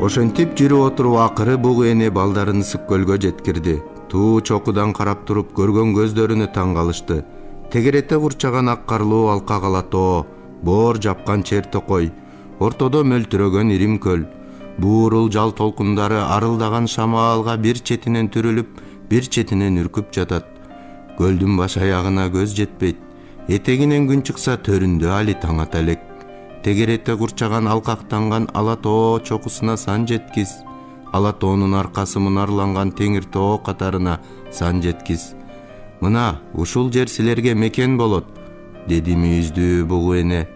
Ошентип жүрүп отуруп акыры бугу эне балдарын ысык көлгө жеткирди. Туу чокудан карап туруп көргөн көздөрүнө таң калышты. Тегерете курчаган ак карлуу алка калатоо, боор жапкан чер токой, ортодо мөлтүрөгөн ирим көл. Буурул жал толкундары арылдаган шамаалга бир четинен түрүлүп, бир четинен үркүп жатат. Көлдүн баш аягына көз жетпейт. Этегинен күн чыкса төрүндө али таң ата элек. Тегерете курчаган алкактанган ала тоо чокусуна сан жеткиз. Ала тоонун аркасы мунарланган теңир тоо катарына сан жеткиз. Мына ушул жер силерге мекен болот, деди мүйүздүү бугу эне.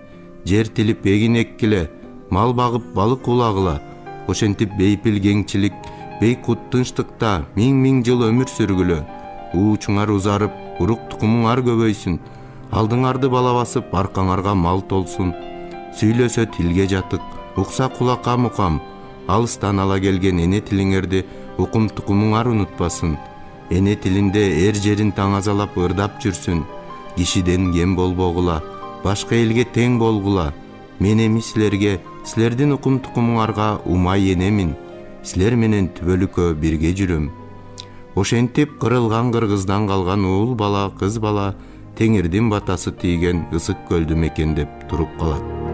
Жер тилип эгин эккиле, мал багып балык улагыла. Ошентип бейпил кеңчилик, бейкут тынчтыкта миң жыл өмүр сүргүлө. Уучуңар узарып, урук тукумуңар көбөйсүн. Алдыңарды бала басып, аркаңарга мал толсун. Сүйлөсө тилге жатык, укса кулакка мукам. Алыстан ала келген эне тилиңерди укум тукумуңар унутпасын. Эне тилинде эр жерин таңазалап ырдап жүрсүн. Кишиден кем болбогула, башка элге тең болгула. Мен эми силерге, силердин укум тукумуңарга умай энемин. Силер менен түбөлүккө бирге жүрөм. Ошентип кырылган кыргыздан калган уул бала, кыз бала Теңирдин батасы тийген ысык көлдү мекендеп туруп калат.